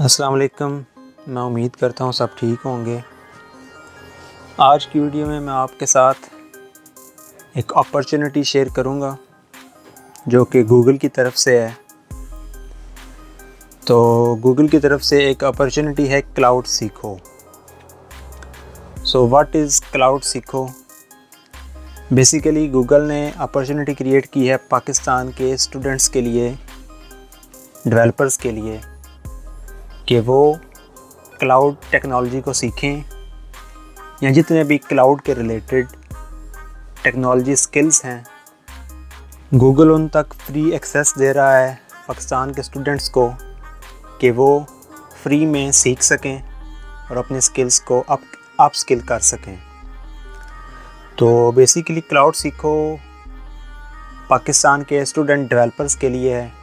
अस्सलाम वालेकुम। मैं उम्मीद करता हूँ सब ठीक होंगे। आज की वीडियो में मैं आपके साथ एक अपॉर्चुनिटी शेयर करूँगा जो कि गूगल की तरफ से है। तो गूगल की तरफ से एक अपॉर्चुनिटी है क्लाउड सीखो। सो व्हाट इज़ क्लाउड सीखो? बेसिकली गूगल ने अपॉर्चुनिटी क्रिएट की है पाकिस्तान के स्टूडेंट्स के लिए, डेवलपर्स के लिए, कि वो क्लाउड टेक्नोलॉजी को सीखें या जितने भी क्लाउड के रिलेटेड टेक्नोलॉजी स्किल्स हैं, गूगल उन तक फ्री एक्सेस दे रहा है पाकिस्तान के स्टूडेंट्स को कि वो फ्री में सीख सकें और अपने स्किल्स को अप स्किल कर सकें। तो बेसिकली क्लाउड सीखो पाकिस्तान के स्टूडेंट डेवलपर्स के लिए है।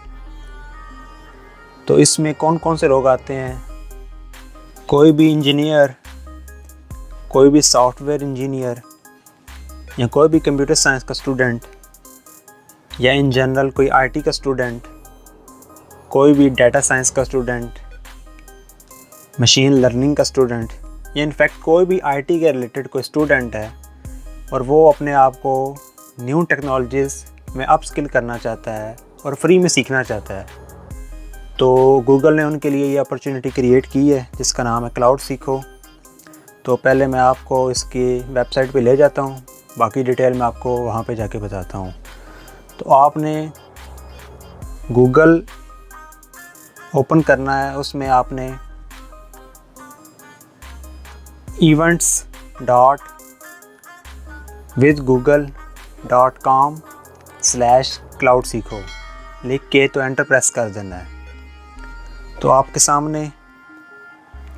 तो इसमें कौन कौन से लोग आते हैं? कोई भी इंजीनियर, कोई भी सॉफ्टवेयर इंजीनियर या कोई भी कंप्यूटर साइंस का स्टूडेंट या इन जनरल कोई आईटी का स्टूडेंट, कोई भी डाटा साइंस का स्टूडेंट, मशीन लर्निंग का स्टूडेंट या इनफैक्ट कोई भी आईटी के रिलेटेड कोई स्टूडेंट है और वो अपने आप को न्यू टेक्नोलॉजीज़ में अपस्किल करना चाहता है और फ्री में सीखना चाहता है, तो गूगल ने उनके लिए ये अपॉर्चुनिटी क्रिएट की है जिसका नाम है क्लाउड सीखो। तो पहले मैं आपको इसकी वेबसाइट पे ले जाता हूँ, बाकी डिटेल मैं आपको वहाँ पे जाके बताता हूँ। तो आपने गूगल ओपन करना है, उसमें आपने events.withgoogle.com/cloud सीखो लिख के तो एंटर प्रेस कर देना है। तो आपके सामने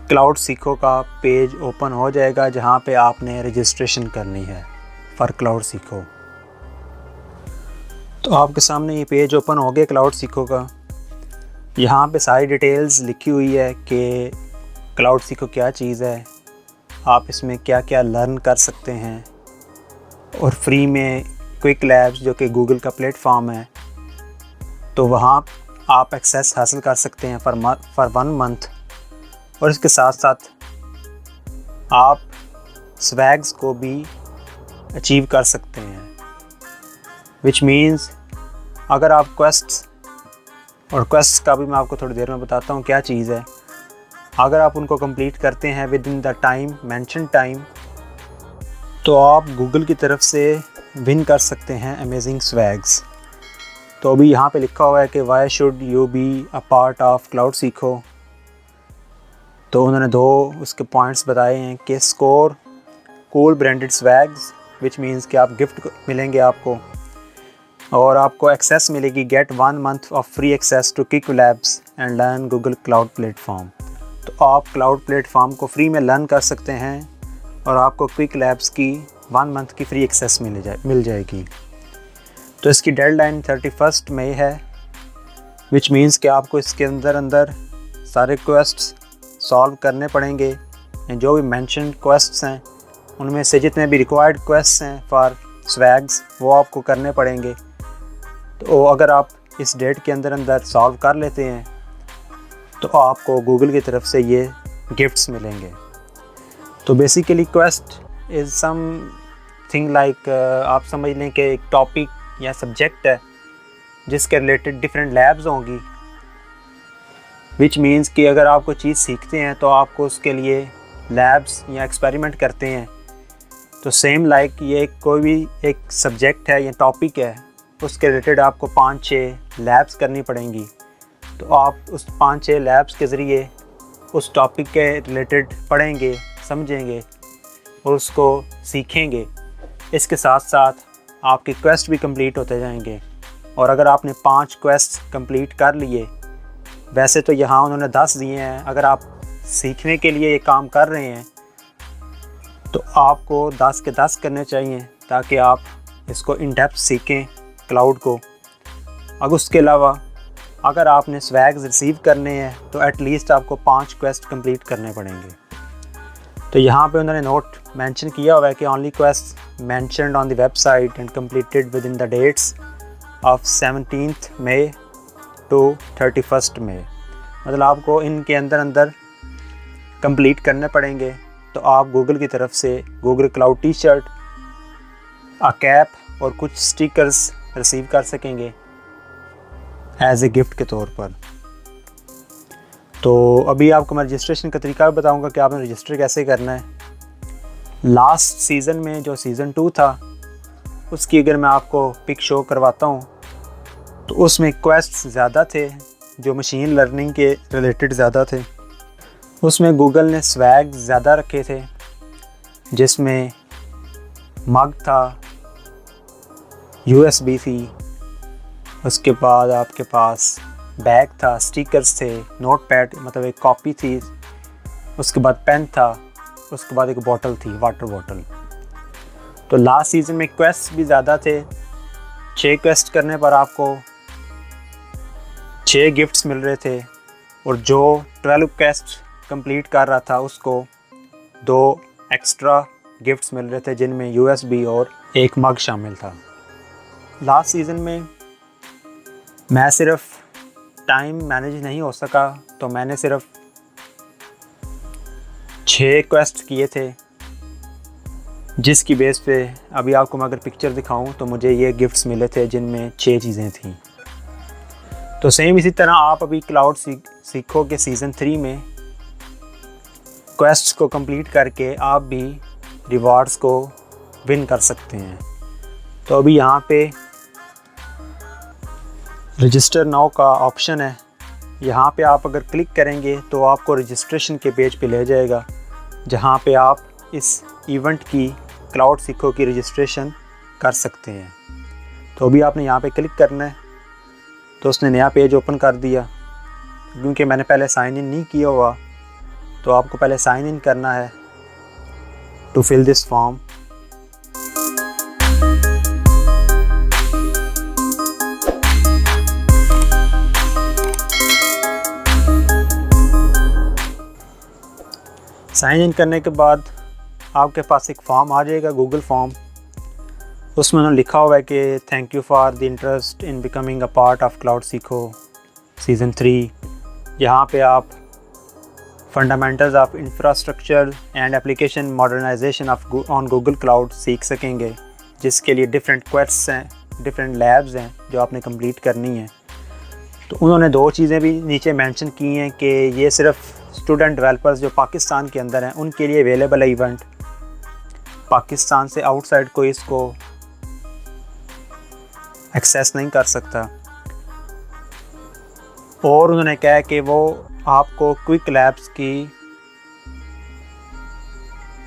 क्लाउड सीखो का पेज ओपन हो जाएगा जहाँ पे आपने रजिस्ट्रेशन करनी है फॉर क्लाउड सीखो। तो आपके सामने ये पेज ओपन हो गया क्लाउड सीखो का। यहाँ पे सारी डिटेल्स लिखी हुई है कि क्लाउड सीखो क्या चीज़ है, आप इसमें क्या क्या लर्न कर सकते हैं, और फ्री में क्विक लैब्स जो कि गूगल का प्लेटफॉर्म है तो वहाँ आप एक्सेस हासिल कर सकते हैं फॉर 1 मंथ। और इसके साथ साथ आप स्वैग्स को भी अचीव कर सकते हैं, विच मीन्स अगर आप क्वेस्ट्स का भी मैं आपको थोड़ी देर में बताता हूँ क्या चीज़ है, अगर आप उनको कंप्लीट करते हैं with in the time mention time तो आप गूगल की तरफ से विन कर सकते हैं अमेजिंग स्वैग्स। तो अभी यहाँ पे लिखा हुआ है कि why should you be a part of cloud Seekho. तो उन्होंने 2 उसके पॉइंट्स बताए हैं कि score cool branded swags which means कि आप गिफ्ट मिलेंगे आपको, और आपको एक्सेस मिलेगी get 1 month of free access to quick labs and learn Google cloud platform. तो आप क्लाउड प्लेटफॉर्म को फ्री में लर्न कर सकते हैं और आपको क्विक लैब्स की 1 मंथ की फ्री एक्सेस मिल जाएगी। तो इसकी डेडलाइन 31 मई है, विच मीन्स कि आपको इसके अंदर सारे क्वेस्ट्स सॉल्व करने पड़ेंगे। जो भी मेंशन क्वेस्ट्स हैं उनमें से जितने भी रिक्वायर्ड क्वेस्ट्स हैं फॉर स्वैग्स वो आपको करने पड़ेंगे। तो अगर आप इस डेट के अंदर सॉल्व कर लेते हैं तो आपको गूगल की तरफ से ये गिफ्ट्स मिलेंगे। तो basically quest is something like आप समझ लें कि एक टॉपिक या सब्जेक्ट है जिसके रिलेटेड डिफरेंट लैब्स होंगी, विच मीन्स कि अगर आप कोई चीज़ सीखते हैं तो आपको उसके लिए लैब्स या एक्सपेरिमेंट करते हैं। तो सेम लाइक ये कोई भी एक सब्जेक्ट है या टॉपिक है, उसके रिलेटेड आपको 5-6 लैब्स करनी पड़ेंगी। तो आप उस 5-6 लैब्स के ज़रिए उस टॉपिक के रिलेटेड पढ़ेंगे, समझेंगे और उसको सीखेंगे। इसके साथ साथ आपके क्वेस्ट भी कंप्लीट होते जाएंगे। और अगर आपने 5 क्वेस्ट कंप्लीट कर लिए, वैसे तो यहाँ उन्होंने 10 दिए हैं, अगर आप सीखने के लिए ये काम कर रहे हैं तो आपको 10 के 10 करने चाहिए ताकि आप इसको इन डेप्थ सीखें क्लाउड को। अब उसके अलावा अगर आपने स्वैग्स रिसीव करने हैं तो एटलीस्ट आपको 5 क्वेस्ट कंप्लीट करने पड़ेंगे। तो यहाँ पे उन्होंने नोट मेंशन किया हुआ है कि only quest mentioned on the website and completed within the dates of 17th May to 31st May। मतलब आपको इनके अंदर कंप्लीट करने पड़ेंगे। तो आप गूगल की तरफ से Google cloud T shirt, a cap और कुछ स्टिकर्स रिसीव कर सकेंगे एज ए गिफ्ट के तौर पर। तो अभी आपको मैं रजिस्ट्रेशन का तरीका बताऊंगा कि आपने रजिस्टर कैसे करना है। लास्ट सीज़न में जो सीज़न 2 था उसकी अगर मैं आपको पिक शो करवाता हूँ तो उसमें क्वेस्ट ज़्यादा थे जो मशीन लर्निंग के रिलेटेड ज़्यादा थे। उसमें गूगल ने स्वैग ज़्यादा रखे थे, जिसमें मग था, USB थी, उसके बाद आपके पास बैग था, स्टिकर्स थे, नोटपैड मतलब एक कॉपी थी, उसके बाद पेन था, उसके बाद एक बॉटल थी, वाटर बॉटल। तो लास्ट सीज़न में क्वेस्ट भी ज़्यादा थे। 6 क्वेस्ट करने पर आपको 6 गिफ्ट्स मिल रहे थे और जो 12 क्वेस्ट कंप्लीट कर रहा था उसको 2 एक्स्ट्रा गिफ्ट्स मिल रहे थे, जिनमें USB और एक मग शामिल था। लास्ट सीज़न में मैं सिर्फ टाइम मैनेज नहीं हो सका तो मैंने सिर्फ 6 क्वेस्ट किए थे, जिसकी बेस पे अभी आपको मैं अगर पिक्चर दिखाऊं तो मुझे ये गिफ्ट्स मिले थे जिनमें 6 चीज़ें थीं। तो सेम इसी तरह आप अभी क्लाउड सीखो के सीज़न 3 में क्वेस्ट्स को कंप्लीट करके आप भी रिवार्ड्स को विन कर सकते हैं। तो अभी यहाँ पे रजिस्टर नाउ का ऑप्शन है, यहाँ पे आप अगर क्लिक करेंगे तो आपको रजिस्ट्रेशन के पेज पे ले जाएगा, जहाँ पे आप इस इवेंट की क्लाउड सीखो की रजिस्ट्रेशन कर सकते हैं। तो अभी आपने यहाँ पे क्लिक करना है तो उसने नया पेज ओपन कर दिया। क्योंकि मैंने पहले साइन इन नहीं किया हुआ तो आपको पहले साइन इन करना है to fill this form. Sign in करने के बाद आपके पास एक फॉर्म आ जाएगा, गूगल फॉर्म। उसमें उन्होंने लिखा हुआ है कि thank you for the interest in becoming a part of cloud Seekho season 3। यहाँ पे आप fundamentals of infrastructure and application modernisation on Google cloud सीख सकेंगे, जिसके लिए डिफरेंट क्वेस्ट्स हैं, डिफरेंट लैब्स हैं जो आपने कंप्लीट करनी है। तो उन्होंने 2 चीज़ें भी नीचे मेंशन की हैं कि ये सिर्फ स्टूडेंट डेवलपर्स जो पाकिस्तान के अंदर हैं उनके लिए अवेलेबल है इवेंट, पाकिस्तान से आउटसाइड कोई इसको एक्सेस नहीं कर सकता। और उन्होंने कहा कि वो आपको क्विक लैब्स की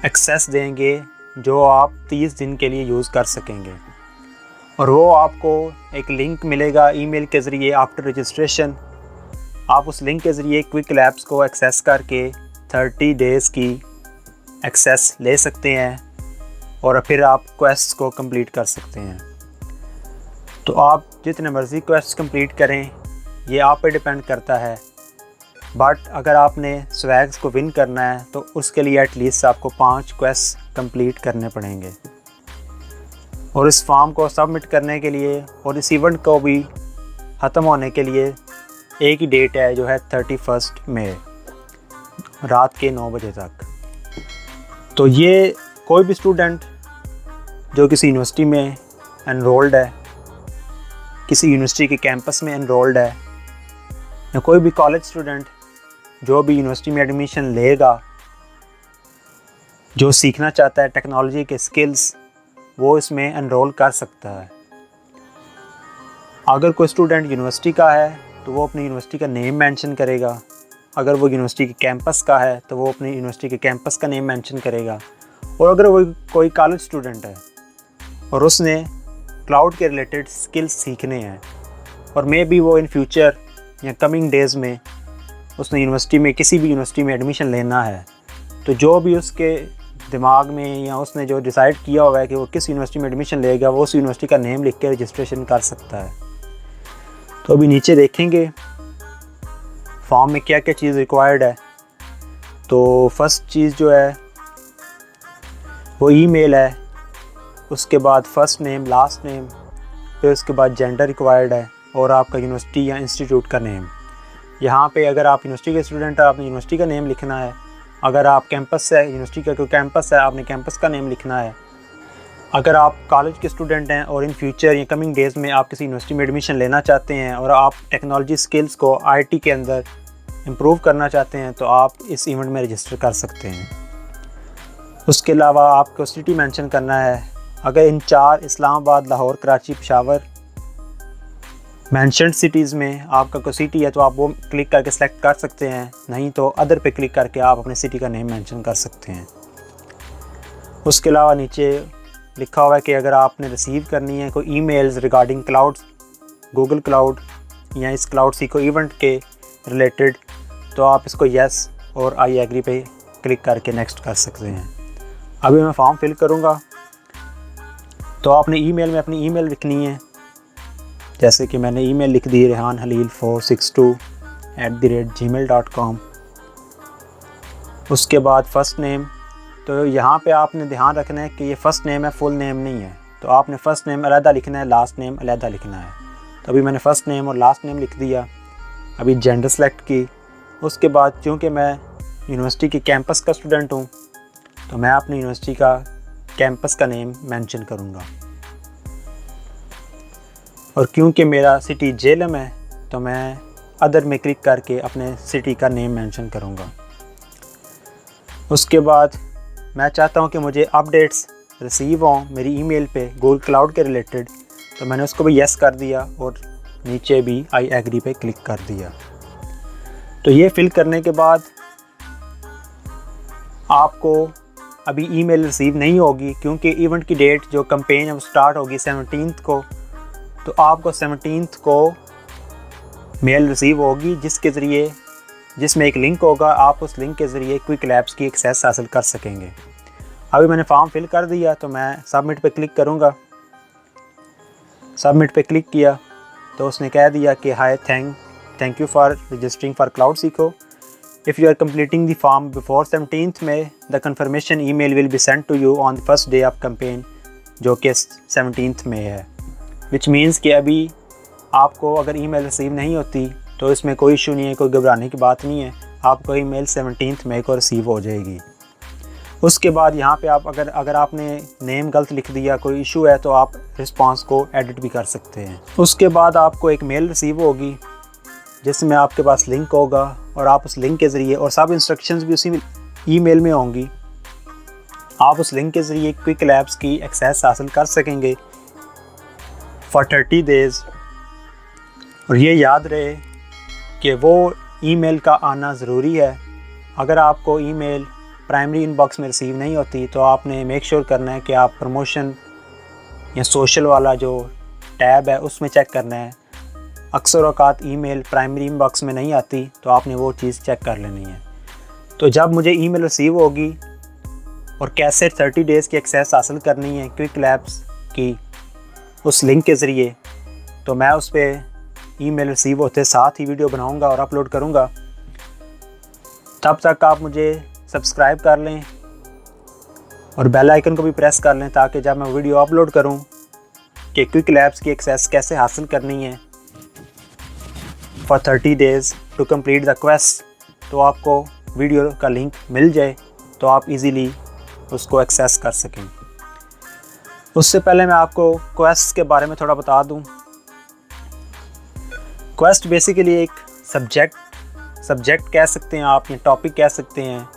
एक्सेस देंगे जो आप 30 दिन के लिए यूज़ कर सकेंगे, और वो आपको एक लिंक मिलेगा ईमेल के ज़रिए आफ्टर रजिस्ट्रेशन। आप उस लिंक के ज़रिए क्विक लैब्स को एक्सेस करके 30 डेज़ की एक्सेस ले सकते हैं और फिर आप क्वेस्ट को कंप्लीट कर सकते हैं। तो आप जितने मर्ज़ी क्वेस्ट कंप्लीट करें, ये आप पे डिपेंड करता है। बट अगर आपने स्वैग्स को विन करना है तो उसके लिए एटलीस्ट आपको 5 क्वेस्ट कंप्लीट करने पड़ेंगे। और इस फॉर्म को सबमिट करने के लिए और इस इवेंट को भी ख़त्म होने के लिए एक ही डेट है, जो है 31 मई रात के 9 बजे तक। तो ये कोई भी स्टूडेंट जो किसी यूनिवर्सिटी में एनरोल्ड है, किसी यूनिवर्सिटी के कैंपस में एनरोल्ड है, या कोई भी कॉलेज स्टूडेंट जो भी यूनिवर्सिटी में एडमिशन लेगा, जो सीखना चाहता है टेक्नोलॉजी के स्किल्स, वो इसमें एनरोल कर सकता है। अगर कोई स्टूडेंट यूनिवर्सिटी का है तो वो अपनी यूनिवर्सिटी का नेम मेंशन करेगा, अगर वो यूनिवर्सिटी के कैंपस का है तो वो अपनी यूनिवर्सिटी के कैंपस का नेम मेंशन करेगा। और अगर वो कोई कॉलेज स्टूडेंट है और उसने क्लाउड के रिलेटेड स्किल्स सीखने हैं और मे बी वो इन फ्यूचर या कमिंग डेज़ में उसने यूनिवर्सिटी में किसी भी यूनिवर्सिटी में एडमिशन लेना है, तो जो भी उसके दिमाग में या उसने जो डिसाइड किया हुआ है कि वो किस यूनिवर्सिटी में एडमिशन लेगा, वो उस यूनिवर्सिटी का नेम लिख के रजिस्ट्रेशन कर सकता है। तो अभी नीचे देखेंगे फॉर्म में क्या क्या चीज़ रिक्वायर्ड है। तो फर्स्ट चीज़ जो है वो ईमेल है, उसके बाद फर्स्ट नेम, लास्ट नेम, फिर उसके बाद जेंडर रिक्वायर्ड है और आपका यूनिवर्सिटी या इंस्टीट्यूट का नेम। यहाँ पे अगर आप यूनिवर्सिटी के स्टूडेंट हैं, आपने यूनिवर्सिटी का नेम लिखना है। अगर आप कैंपस से, यूनिवर्सिटी का कोई कैंपस है, आपने कैंपस का नेम लिखना है। अगर आप कॉलेज के स्टूडेंट हैं और इन फ्यूचर या कमिंग डेज़ में आप किसी यूनिवर्सिटी में एडमिशन लेना चाहते हैं और आप टेक्नोलॉजी स्किल्स को आईटी के अंदर इम्प्रूव करना चाहते हैं, तो आप इस इवेंट में रजिस्टर कर सकते हैं। उसके अलावा आपको सिटी मेंशन करना है। अगर इन 4 इस्लामाबाद, लाहौर, कराची, पेशावर मेंशन्ड सिटीज़ में आपका कोई सिटी है तो आप वो क्लिक करके सेलेक्ट कर सकते हैं, नहीं तो अदर पे क्लिक करके आप अपने सिटी का नेम मेंशन कर सकते हैं। उसके अलावा नीचे लिखा हुआ है कि अगर आपने रिसीव करनी है कोई emails regarding cloud, Google cloud या इस क्लाउड सीको इवेंट के रिलेटेड, तो आप इसको येस और आई एग्री पे क्लिक करके नेक्स्ट कर सकते हैं। अभी मैं फॉर्म फिल करूँगा। तो आपने ईमेल में अपनी ईमेल लिखनी है, जैसे कि मैंने ईमेल लिख दी rehanhalil462@gmail.com। उसके बाद फ़र्स्ट नेम, तो यहाँ पे आपने ध्यान रखना है कि ये फ़र्स्ट नेम है, फुल नेम नहीं है। तो आपने फ़र्स्ट नेम अलहदा लिखना है, लास्ट नेम अलहदा लिखना है। तो अभी मैंने फ़र्स्ट नेम और लास्ट नेम लिख दिया। अभी जेंडर सेलेक्ट की। उसके बाद चूँकि मैं यूनिवर्सिटी के कैंपस का स्टूडेंट हूँ, तो मैं अपनी यूनिवर्सिटी का कैंपस का नेम मेंशन करूँगा। और क्योंकि मेरा सिटी जेलम है, तो मैं अदर में क्लिक करके अपने सिटी का नेम मेंशन करूँगा। उसके बाद मैं चाहता हूँ कि मुझे अपडेट्स रिसीव हों मेरी ईमेल पे गूगल क्लाउड के रिलेटेड, तो मैंने उसको भी येस कर दिया और नीचे भी आई एग्री पे क्लिक कर दिया। तो ये फिल करने के बाद आपको अभी ईमेल रिसीव नहीं होगी, क्योंकि इवेंट की डेट जो कैंपेन है वो स्टार्ट होगी 17 को। तो आपको 17 को मेल रिसीव होगी जिसमें एक लिंक होगा। आप उस लिंक के ज़रिए क्विक लैब्स की एक्सेस हासिल कर सकेंगे। अभी मैंने फॉर्म फिल कर दिया, तो मैं सबमिट पे क्लिक करूँगा। सबमिट पे क्लिक किया तो उसने कह दिया कि hi thank you for registering for cloud Seekho. If you are completing the form before 17th May, the confirmation email will be sent to you on the first day of campaign, जो कि 17th May है। विच means कि अभी आपको अगर email receive नहीं होती तो इसमें कोई इशू नहीं है, कोई घबराने की बात नहीं है। आपको ईमेल 17th May को रिसीव हो जाएगी। उसके बाद यहाँ पे आप अगर आपने नेम गलत लिख दिया, कोई इशू है, तो आप रिस्पांस को एडिट भी कर सकते हैं। उसके बाद आपको एक मेल रिसीव होगी जिसमें आपके पास लिंक होगा और आप उस लिंक के ज़रिए, और सब इंस्ट्रक्शंस भी उसी ईमेल में होंगी, आप उस लिंक के ज़रिए क्विक लैब्स की एक्सेस हासिल कर सकेंगे फॉर 30 डेज़। और ये याद रहे कि वो ईमेल का आना ज़रूरी है। अगर आपको ईमेल प्राइमरी इनबॉक्स में रिसीव नहीं होती, तो आपने मेक श्योर करना है कि आप प्रमोशन या सोशल वाला जो टैब है उसमें चेक करना है। अक्सर औकात ईमेल प्राइमरी इनबॉक्स में नहीं आती, तो आपने वो चीज़ चेक कर लेनी है। तो जब मुझे ईमेल रिसीव होगी और कैसे 30 डेज़ की एक्सेस हासिल करनी है क्विक लैब्स की उस लिंक के ज़रिए, तो मैं उस पर ईमेल रिसीव होते साथ ही वीडियो बनाऊंगा और अपलोड करूंगा। तब तक आप मुझे सब्सक्राइब कर लें और बेल आइकन को भी प्रेस कर लें, ताकि जब मैं वीडियो अपलोड करूं कि क्विक लैब्स की एक्सेस कैसे हासिल करनी है for 30 days to complete the quest, तो आपको वीडियो का लिंक मिल जाए तो आप इजीली उसको एक्सेस कर सकें। उससे पहले मैं आपको क्वेस्ट के बारे में थोड़ा बता दूं। क्वेस्ट बेसिकली एक सब्जेक्ट कह सकते हैं आप, या टॉपिक कह सकते हैं।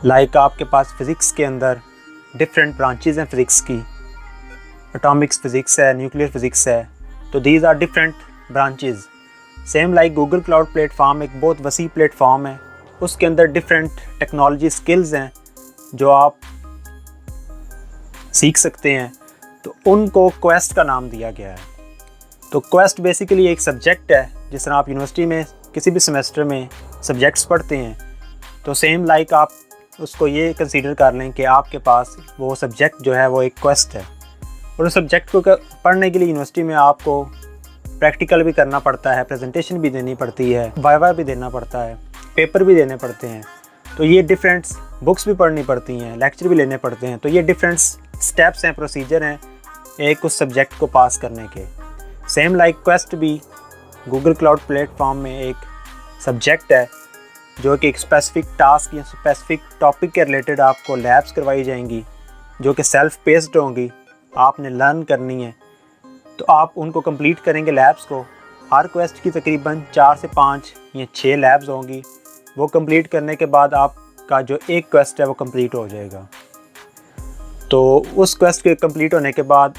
लाइक आपके पास फ़िज़िक्स के अंदर डिफरेंट ब्रांचेस हैं फ़िज़िक्स की, एटॉमिक्स फ़िज़िक्स है, न्यूक्लियर फ़िज़िक्स है, तो these are different branches. Same like Google cloud platform एक बहुत वसी प्लेटफॉर्म है, उसके अंदर डिफरेंट टेक्नोलॉजी स्किल्स हैं जो आप सीख सकते हैं, तो उनको क्वेस्ट का नाम दिया गया है। तो क्वेस्ट बेसिकली एक सब्जेक्ट है। जिस तरह आप यूनिवर्सिटी में किसी भी सेमेस्टर में सब्जेक्ट्स पढ़ते हैं, तो सेम लाइक आप उसको ये कंसीडर कर लें कि आपके पास वो सब्जेक्ट जो है वो एक क्वेस्ट है। और उस सब्जेक्ट को पढ़ने के लिए यूनिवर्सिटी में आपको प्रैक्टिकल भी करना पड़ता है, प्रेजेंटेशन भी देनी पड़ती है, वाइवा भी देना पड़ता है, पेपर भी देने पड़ते हैं। तो ये डिफरेंट बुक्स भी पढ़नी पड़ती हैं, लेक्चर भी लेने पड़ते हैं। तो ये डिफरेंट स्टेप्स हैं, प्रोसीजर हैं एक उस सब्जेक्ट को पास करने के। सेम लाइक क्वेस्ट भी गूगल क्लाउड प्लेटफॉर्म में एक सब्जेक्ट है, जो कि एक स्पेसिफिक टास्क या स्पेसिफिक टॉपिक के रिलेटेड आपको लैब्स करवाई जाएंगी, जो कि सेल्फ पेस्ड होंगी, आपने लर्न करनी है। तो आप उनको कंप्लीट करेंगे लैब्स को। हर क्वेस्ट की तकरीबन 4 से 5 या 6 लैब्स होंगी। वो कंप्लीट करने के बाद आपका जो एक क्वेस्ट है वो कंप्लीट हो जाएगा। तो उस क्वेस्ट के कंप्लीट होने के बाद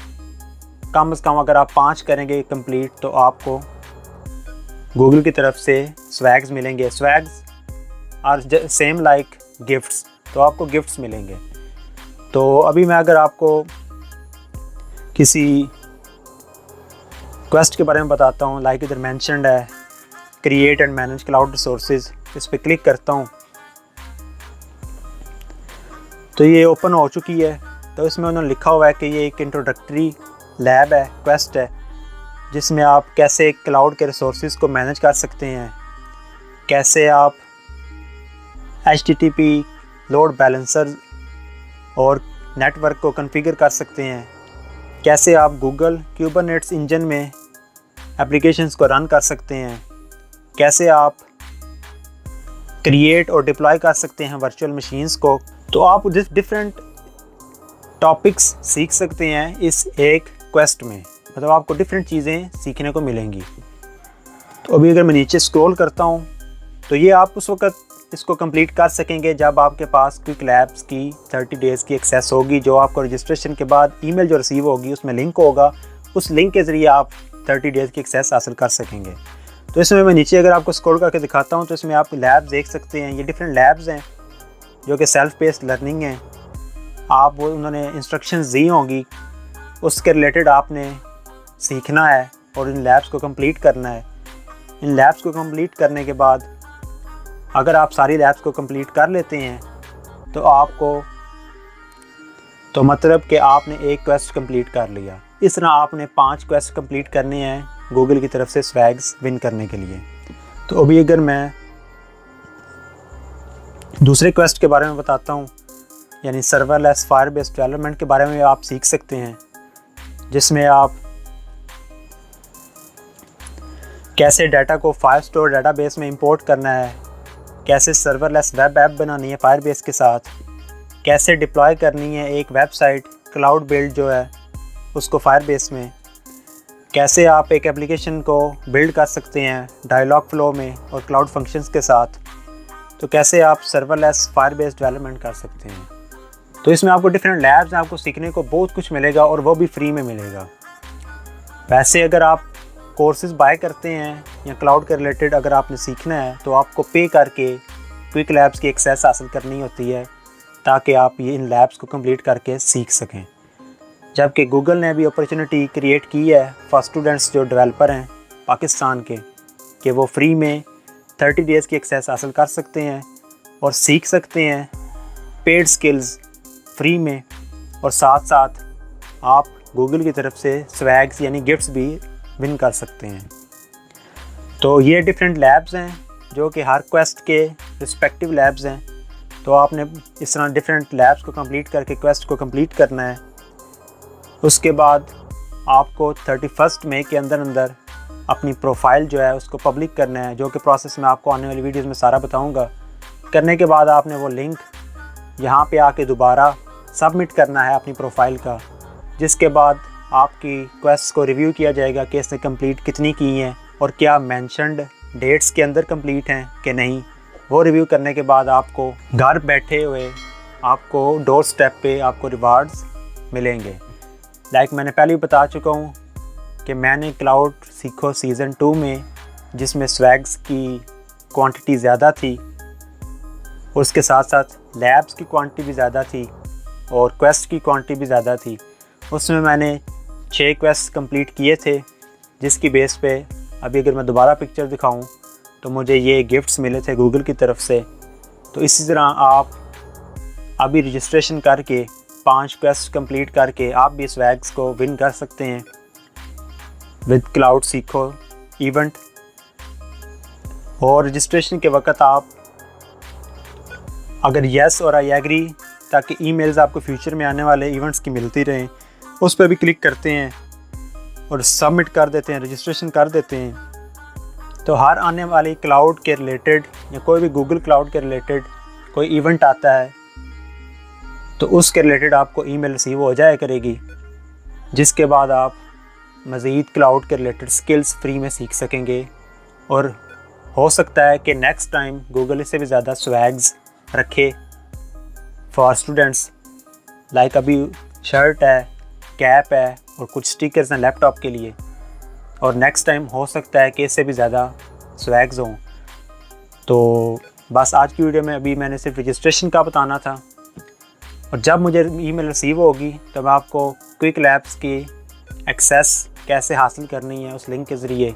कम से कम अगर आप 5 करेंगे कंप्लीट, तो आपको गूगल की तरफ से स्वैग्स मिलेंगे। Swags are same like gifts, तो आपको गिफ्ट्स मिलेंगे। तो अभी मैं अगर आपको किसी क्वेस्ट के बारे में बताता हूँ, लाइक इधर मेंशन्ड है create and manage cloud resources, इस पर क्लिक करता हूँ तो ये ओपन हो चुकी है। तो इसमें उन्होंने लिखा हुआ है कि ये एक इंट्रोडक्टरी लैब है, क्वेस्ट है, जिसमें आप कैसे क्लाउड के रिसोर्सेज को मैनेज कर सकते हैं, कैसे आप HTTP लोड बैलेंसर और नेटवर्क को कॉन्फ़िगर कर सकते हैं, कैसे आप गूगल कुबरनेट्स इंजन में एप्लीकेशंस को रन कर सकते हैं, कैसे आप क्रिएट और डिप्लॉय कर सकते हैं वर्चुअल मशीन्स को। तो आप डिफरेंट टॉपिक्स सीख सकते हैं इस एक क्वेस्ट में, मतलब आपको डिफरेंट चीज़ें सीखने को मिलेंगी। तो अभी अगर मैं नीचे स्क्रॉल करता हूँ तो ये आप उस वक्त इसको कंप्लीट कर सकेंगे जब आपके पास क्विक लैब्स की 30 डेज़ की एक्सेस होगी, जो आपको रजिस्ट्रेशन के बाद ईमेल जो रिसीव होगी उसमें लिंक होगा, उस लिंक के ज़रिए आप 30 डेज़ की एक्सेस हासिल कर सकेंगे। तो इसमें मैं नीचे अगर आपको स्क्रॉल करके दिखाता हूँ तो इसमें आप लैब्स देख सकते हैं। ये डिफरेंट लैब्स हैं जो कि सेल्फ बेस्ड लर्निंग हैं। आप वो उन्होंने इंस्ट्रक्शंस दी होंगी, उसके रिलेटेड आपने सीखना है और इन लैब्स को कंप्लीट करना है। इन लैब्स को कंप्लीट करने के बाद अगर आप सारी लैब्स को कंप्लीट कर लेते हैं तो आपको तो मतलब कि आपने एक क्वेस्ट कंप्लीट कर लिया। इस तरह आपने 5 क्वेस्ट कंप्लीट करने हैं गूगल की तरफ से स्वैग्स विन करने के लिए। तो अभी अगर मैं दूसरे क्वेस्ट के बारे में बताता हूँ, यानी सर्वरलेस फायर बेस्ड डेवलपमेंट के बारे में आप सीख सकते हैं, जिसमें आप कैसे डाटा को फायरस्टोर डाटाबेस में इंपोर्ट करना है, कैसे सर्वरलेस वेब ऐप बनानी है फायरबेस के साथ, कैसे डिप्लॉय करनी है एक वेबसाइट क्लाउड बिल्ड जो है उसको फायरबेस में, कैसे आप एक एप्लीकेशन को बिल्ड कर सकते हैं डायलॉग फ्लो में और क्लाउड फंक्शंस के साथ, तो कैसे आप सर्वरलेस फायरबेस डेवलपमेंट कर सकते हैं। तो इसमें आपको डिफरेंट लैब्स में आपको सीखने को बहुत कुछ मिलेगा और वो भी फ्री में मिलेगा। वैसे अगर आप कोर्सेज बाय करते हैं या क्लाउड के रिलेटेड अगर आपने सीखना है तो आपको पे करके क्विक लैब्स की एक्सेस हासिल करनी होती है, ताकि आप ये इन लैब्स को कंप्लीट करके सीख सकें। जबकि गूगल ने भी अपॉर्चुनिटी क्रिएट की है फॉर स्टूडेंट्स जो डेवलपर हैं पाकिस्तान के, कि वो फ्री में 30 डेज़ की एक्सेस हासिल कर सकते हैं और सीख सकते हैं पेड स्किल्स फ्री में, और साथ साथ आप गूगल की तरफ से स्वैग्स यानी गिफ्ट्स भी विन कर सकते हैं। तो ये डिफरेंट लैब्स हैं जो कि हर क्वेस्ट के रिस्पेक्टिव लैब्स हैं। तो आपने इस तरह डिफरेंट लैब्स को कंप्लीट करके क्वेस्ट को कंप्लीट करना है। उसके बाद आपको 31 मई के अंदर अपनी प्रोफाइल जो है उसको पब्लिक करना है, जो कि प्रोसेस में आपको आने वाली वीडियोस में सारा बताऊंगा। करने के बाद आपने वो लिंक यहाँ पे आके दोबारा सबमिट करना है अपनी प्रोफाइल का, जिसके बाद आपकी क्वेस्ट को रिव्यू किया जाएगा कि इसने कंप्लीट कितनी की हैं और क्या मेंशन्ड डेट्स के अंदर कंप्लीट हैं कि नहीं। वो रिव्यू करने के बाद आपको घर बैठे हुए आपको डोर स्टेप पे आपको रिवार्ड्स मिलेंगे। लाइक मैंने पहले ही बता चुका हूँ कि मैंने क्लाउड सीखो सीज़न 2 में, जिसमें स्वैग्स की क्वांटिटी ज़्यादा थी और उसके साथ साथ लैब्स की क्वांटिटी भी ज़्यादा थी और क्वेस्ट की क्वांटिटी भी ज़्यादा थी, उसमें मैंने 6 क्वेस्ट कंप्लीट किए थे, जिसकी बेस पे अभी अगर मैं दोबारा पिक्चर दिखाऊं तो मुझे ये गिफ्ट्स मिले थे गूगल की तरफ से। तो इसी तरह आप अभी रजिस्ट्रेशन करके 5 क्वेस्ट कंप्लीट करके आप भी स्वैग्स को विन कर सकते हैं विद क्लाउड सीखो इवेंट। और रजिस्ट्रेशन के वक्त आप अगर येस और आई एग्री, ताकि ईमेल्स आपको फ्यूचर में आने वाले इवेंट्स की मिलती रहें, उस पर भी क्लिक करते हैं और सबमिट कर देते हैं, रजिस्ट्रेशन कर देते हैं। तो हर आने वाली क्लाउड के रिलेटेड या कोई भी गूगल क्लाउड के रिलेटेड कोई इवेंट आता है तो उसके रिलेटेड आपको ईमेल रिसीव हो जाया करेगी, जिसके बाद आप मज़ीद क्लाउड के रिलेटेड स्किल्स फ्री में सीख सकेंगे। और हो सकता है कि नेक्स्ट टाइम गूगल इससे भी ज़्यादा स्वैग्स रखे फॉर स्टूडेंट्स, लाइक अभी शर्ट है, कैप है और कुछ स्टिकर्स हैं लैपटॉप के लिए, और नेक्स्ट टाइम हो सकता है कि इससे भी ज़्यादा स्वैग्स हों। तो बस आज की वीडियो में अभी मैंने सिर्फ रजिस्ट्रेशन का बताना था, और जब मुझे ईमेल रिसीव होगी तो मैं आपको क्विक लैब्स की एक्सेस कैसे हासिल करनी है उस लिंक के ज़रिए,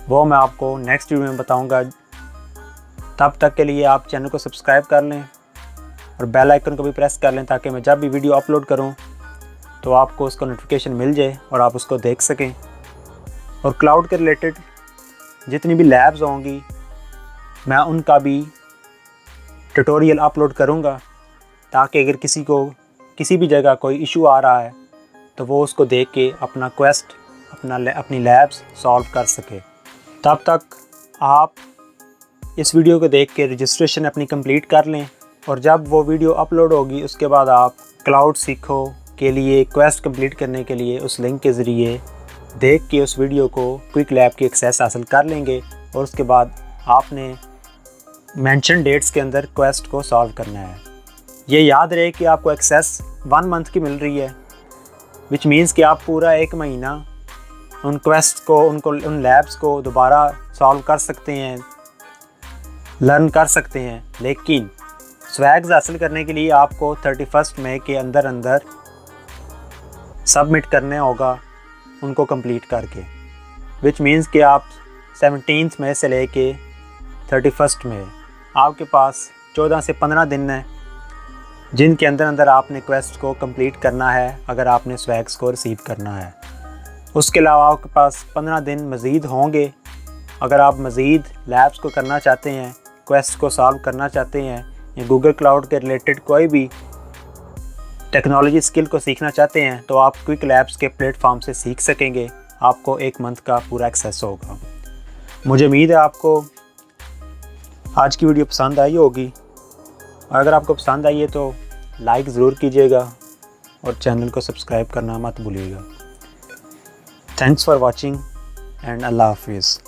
वो मैं आपको नेक्स्ट वीडियो में बताऊंगा। तब तक के लिए आप चैनल को सब्सक्राइब कर लें और बेल आइकन को भी प्रेस कर लें, ताकि मैं जब भी वीडियो अपलोड करूं तो आपको उसका नोटिफिकेशन मिल जाए और आप उसको देख सकें। और क्लाउड के रिलेटेड जितनी भी लैब्स होंगी मैं उनका भी ट्यूटोरियल अपलोड करूंगा, ताकि अगर किसी को किसी भी जगह कोई इशू आ रहा है तो वो उसको देख के अपना क्वेस्ट अपनी लैब्स सॉल्व कर सके। तब तक आप इस वीडियो को देख के रजिस्ट्रेशन अपनी कंप्लीट कर लें, और जब वो वीडियो अपलोड होगी उसके बाद आप क्लाउड सीखो के लिए क्वेस्ट कंप्लीट करने के लिए उस लिंक के ज़रिए देख के उस वीडियो को क्विक लैब की एक्सेस हासिल कर लेंगे, और उसके बाद आपने मेंशन डेट्स के अंदर क्वेस्ट को सॉल्व करना है। ये याद रहे कि आपको एक्सेस 1 मंथ की मिल रही है, विच मीन्स कि आप पूरा 1 महीना उन क्वेस्ट को उन लैब्स को दोबारा सॉल्व कर सकते हैं, लर्न कर सकते हैं। लेकिन स्वैग्स हासिल करने के लिए आपको 31 मई के अंदर सबमिट करने होगा उनको कंप्लीट करके, विच मीन्स कि आप 17 मई से लेके 31 मई आपके पास 14 से 15 दिन है, जिनके अंदर आपने क्वेस्ट को कंप्लीट करना है अगर आपने स्वैग्स को रिसीव करना है। उसके अलावा आपके पास 15 दिन मज़ीद होंगे अगर आप मज़ीद लैब्स को करना चाहते हैं, क्वेस्ट को सॉल्व करना चाहते हैं, या गूगल क्लाउड के रिलेटेड कोई भी टेक्नोलॉजी स्किल को सीखना चाहते हैं, तो आप क्विक लैब्स के प्लेटफॉर्म से सीख सकेंगे। आपको 1 मंथ का पूरा एक्सेस होगा। मुझे उम्मीद है आपको आज की वीडियो पसंद आई होगी, और अगर आपको पसंद आई है तो लाइक ज़रूर कीजिएगा और चैनल को सब्सक्राइब करना मत भूलिएगा। थैंक्स फॉर वॉचिंग एंड अल्लाह हाफिज़।